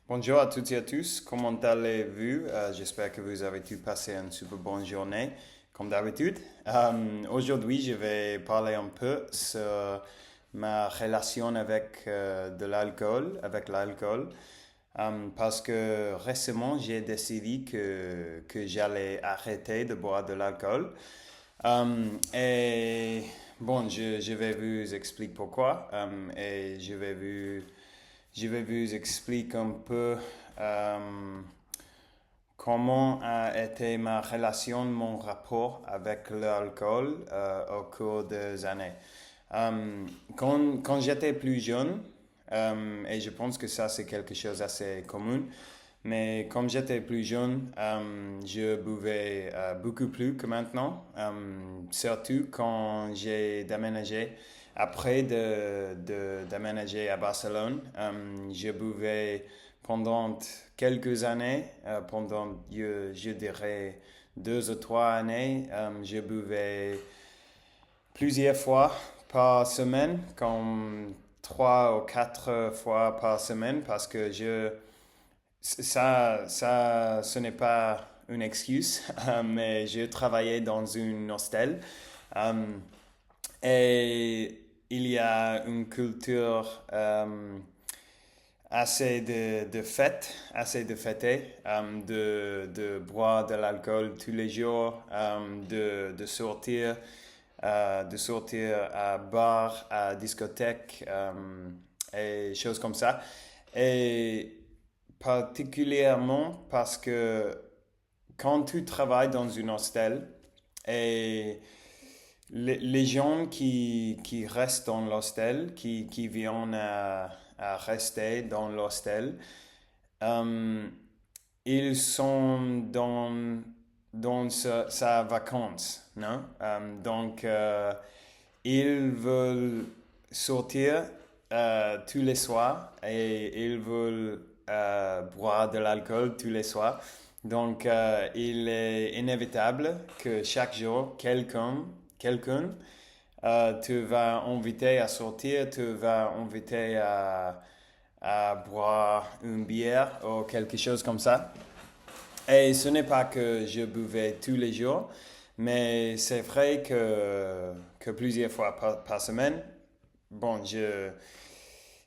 Bonjour à toutes et à tous, comment allez-vous? J'espère que vous avez tous passé une super bonne journée, comme d'habitude. Aujourd'hui, je vais parler un peu sur ma relation avec l'alcool, parce que récemment, j'ai décidé que j'allais arrêter de boire de l'alcool. Et bon, je vais vous expliquer pourquoi, et je vais vous expliquer un peu euh, comment a été ma relation, mon rapport avec l'alcool au cours des années. Quand j'étais plus jeune, et je pense que ça c'est quelque chose d'assez commun, mais quand j'étais plus jeune, je buvais beaucoup plus que maintenant, surtout quand j'ai déménagé. Après d'aménager à Barcelone, je buvais pendant quelques années, pendant, je dirais, 2 ou 3 années, je buvais plusieurs fois par semaine, comme 3 ou 4 fois par semaine, parce que ce n'est pas une excuse, mais je travaillais dans une hostel. euh, et il y a une culture de fête, assez de fêter, de boire de l'alcool tous les jours, de sortir à bar, à discothèque, et choses comme ça. Et particulièrement parce que quand tu travailles dans une hostel et les gens qui restent dans l'hostel, qui viennent à rester dans l'hostel, euh, ils sont dans sa vacance, non? Ils veulent sortir tous les soirs et ils veulent boire de l'alcool tous les soirs. Donc, il est inévitable que chaque jour, quelqu'un te va inviter à sortir, te va inviter à boire une bière ou quelque chose comme ça. Et ce n'est pas que je buvais tous les jours, mais c'est vrai que plusieurs fois par semaine, bon,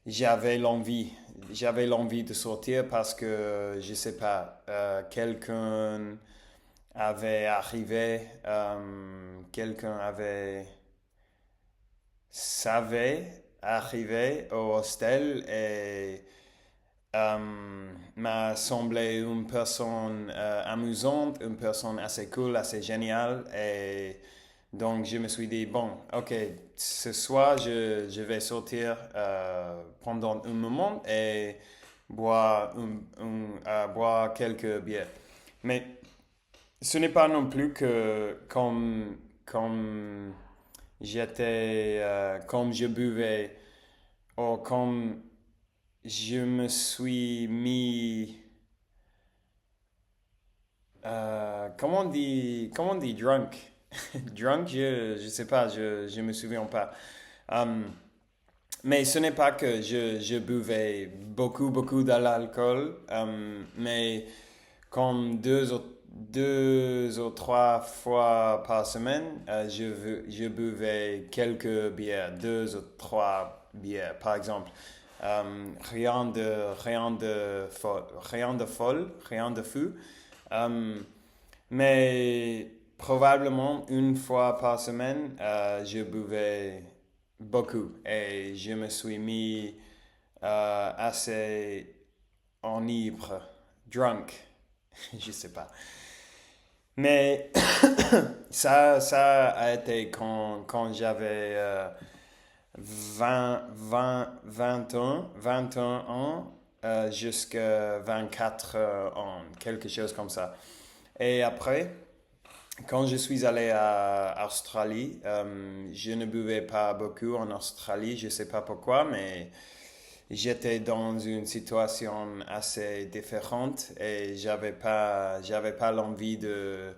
j'avais l'envie, j'avais l'envie de sortir parce que, je sais pas, quelqu'un savait arriver au hostel et m'a semblé une personne amusante, une personne assez cool, assez géniale. Et donc, je me suis dit, bon, ok, ce soir, je vais sortir pendant un moment et boire quelques bières. Mais ce n'est pas non plus que comme je buvais ou comme je me suis mis, comment on dit drunk? Drunk, je sais pas, je me souviens pas. Um, mais ce n'est pas que je buvais beaucoup de l'alcool, mais comme 2 ou 3 fois par semaine, je buvais quelques bières, 2 ou 3 bières, par exemple. Rien de fou. Euh, mais probablement une fois par semaine, je buvais beaucoup et je me suis mis assez enivré, drunk, je sais pas. Mais ça a été quand j'avais 21 ans jusqu'à 24 ans, quelque chose comme ça. Et après, quand je suis allé à Australie, je ne buvais pas beaucoup en Australie, je ne sais pas pourquoi, mais j'étais dans une situation assez différente et j'avais pas l'envie de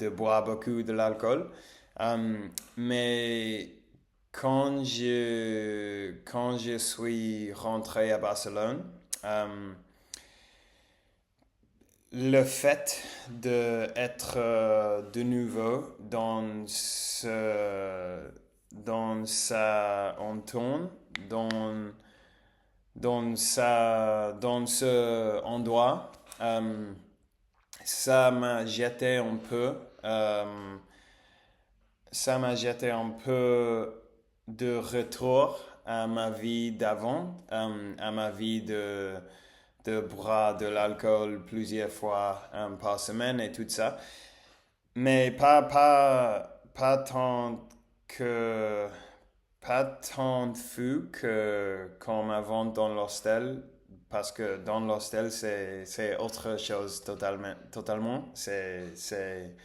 boire beaucoup de l'alcool. Mais quand je suis rentré à Barcelone, le fait d'être de nouveau dans sa entonne, dans ce endroit, euh, ça m'a jeté un peu, euh, ça m'a jeté un peu de retour à ma vie d'avant, à ma vie de boire de l'alcool plusieurs fois par semaine et tout ça. Mais pas tant que, pas tant fou que comme avant dans l'hostel, parce que dans l'hostel, c'est autre chose totalement. C'est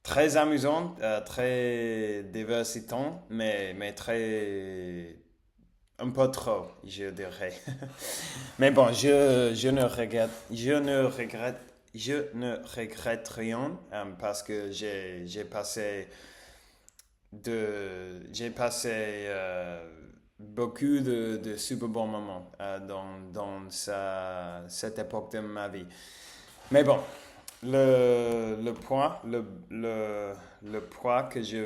très amusant, très diversitant, mais très, un peu trop, je dirais. Mais bon, je ne regrette rien parce que j'ai passé beaucoup de super bons moments cette époque de ma vie. Mais bon, le point que je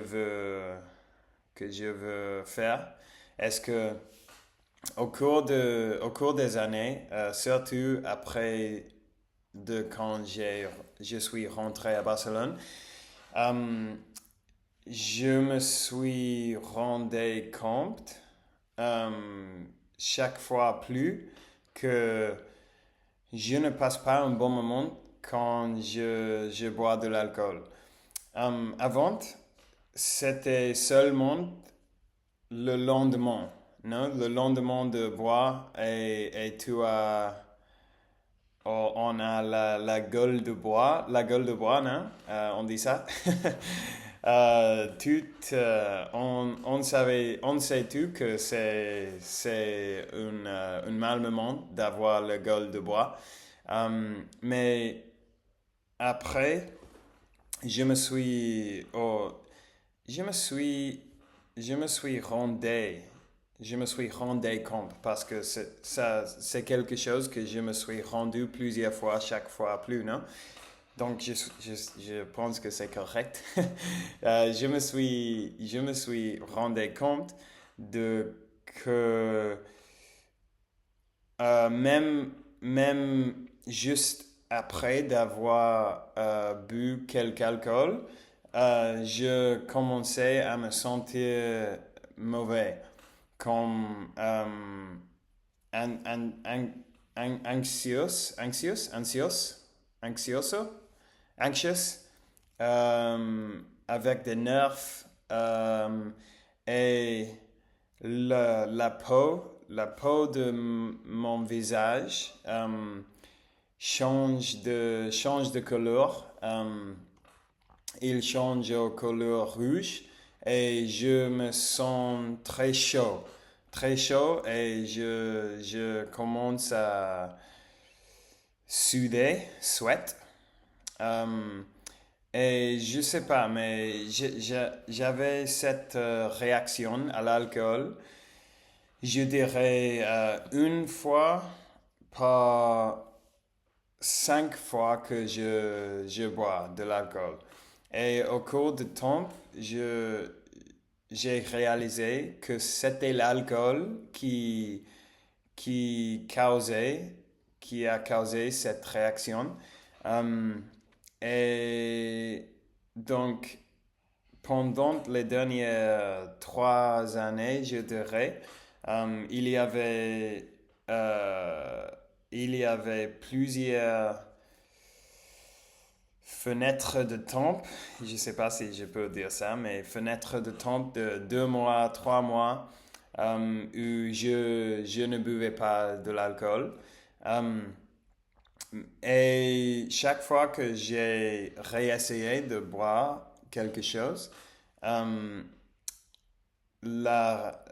veux faire, est-ce que au cours des années, surtout après quand je suis rentré à Barcelone, euh, je me suis rendu compte euh, chaque fois plus que je ne passe pas un bon moment quand je bois de l'alcool. Avant, c'était seulement le lendemain, non? Le lendemain de boire et tu as, on a la gueule de bois, non? On dit ça. On sait tout que c'est un mal moment d'avoir la gueule de bois. Mais après, je me suis, oh, je me suis, je me suis rendu, je me suis rendu compte parce que c'est quelque chose que je me suis rendu plusieurs fois, chaque fois plus, non? Donc, je pense que c'est correct. Je me suis rendu compte de que même juste après d'avoir bu quelque alcool, je commençais à me sentir mauvais, comme anxioso, anxious, avec des nerfs et la peau de mon visage change de couleur. Il change au couleur rouge et je me sens très chaud et je commence à sweat. Euh, et je sais pas, mais j'avais cette réaction à l'alcool, je dirais une fois par 5 fois que je bois de l'alcool. Et au cours du temps, j'ai réalisé que c'était l'alcool qui causait, qui a causé cette réaction. Euh, et donc, pendant les dernières 3 années, je dirais, euh, il y avait, euh, il y avait plusieurs fenêtres de temps, je ne sais pas si je peux dire ça, mais fenêtres de temps de 2 mois, 3 mois, où je ne buvais pas de l'alcool. Euh, et chaque fois que j'ai réessayé de boire quelque chose, euh, la,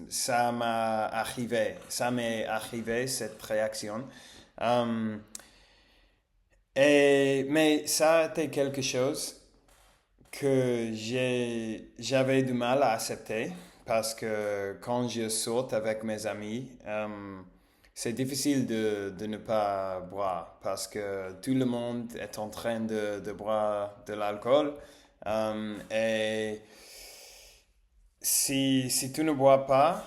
ça m'est arrivé cette réaction. Euh, mais ça a été quelque chose que j'avais du mal à accepter parce que quand je saute avec mes amis, c'est difficile de ne pas boire parce que tout le monde est en train de boire de l'alcool. Et si tu ne bois pas,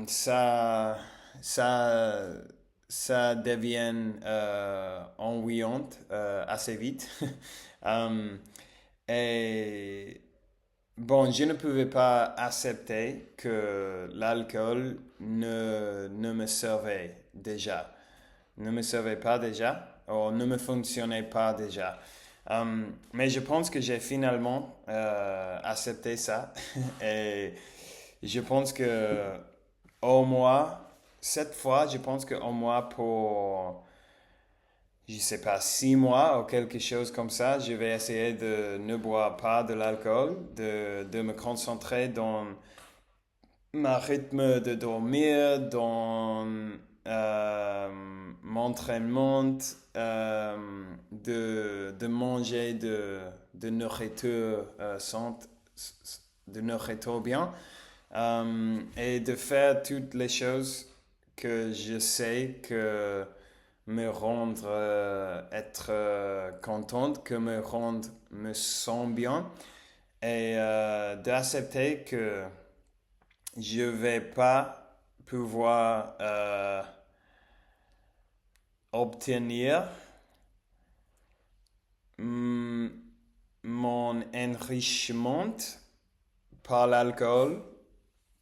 ça, ça devient ennuyant assez vite. Euh, et bon, je ne pouvais pas accepter que l'alcool ne me servait déjà. Ne me servait pas déjà, ou ne me fonctionnait pas déjà. Mais je pense que j'ai finalement accepté ça. Et je pense que au moins, cette fois, je pense que au moins pour je sais pas, 6 mois ou quelque chose comme ça, je vais essayer de ne boire pas de l'alcool, de me concentrer dans ma rythme de dormir, dans euh, mon entraînement, de manger de nourriture de nourriture bien, et de faire toutes les choses que je sais que me rendre être contente, que me rendre me sent bien et d'accepter que je vais pas pouvoir obtenir mm, mon enrichissement par l'alcool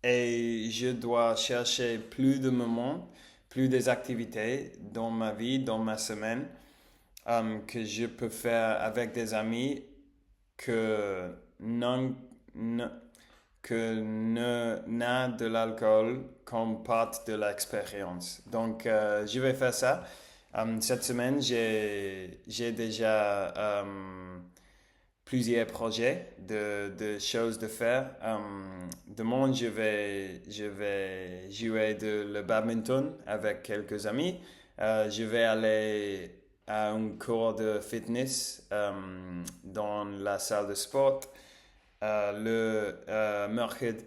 et je dois chercher plus de moments, plus des activités dans ma vie, dans ma semaine, que je peux faire avec des amis que non, ne- que ne n'a de l'alcool comme part de l'expérience. Donc, je vais faire ça. Cette semaine, j'ai déjà plusieurs projets de choses de faire. Demain, je vais jouer le badminton avec quelques amis. Je vais aller à un cours de fitness dans la salle de sport.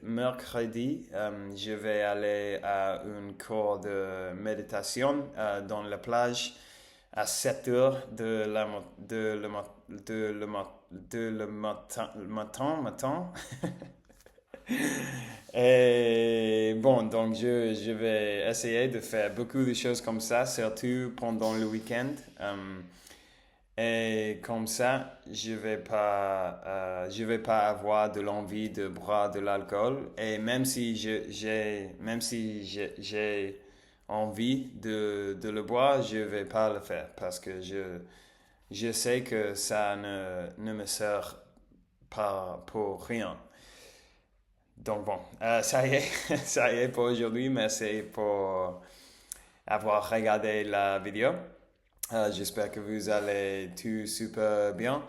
Mercredi, je vais aller à un cours de méditation dans la plage à 7 heures de le matin. Et bon, donc je vais essayer de faire beaucoup de choses comme ça, surtout pendant le week-end. Et comme ça, je vais pas avoir de l'envie de boire de l'alcool. Et même si j'ai envie de le boire, je vais pas le faire parce que je sais que ça ne me sert pas pour rien. Donc bon, ça y est, ça y est pour aujourd'hui. Merci pour avoir regardé la vidéo. J'espère que vous allez tout super bien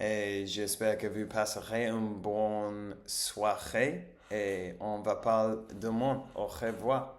et j'espère que vous passerez une bonne soirée et on va parler demain. Au revoir.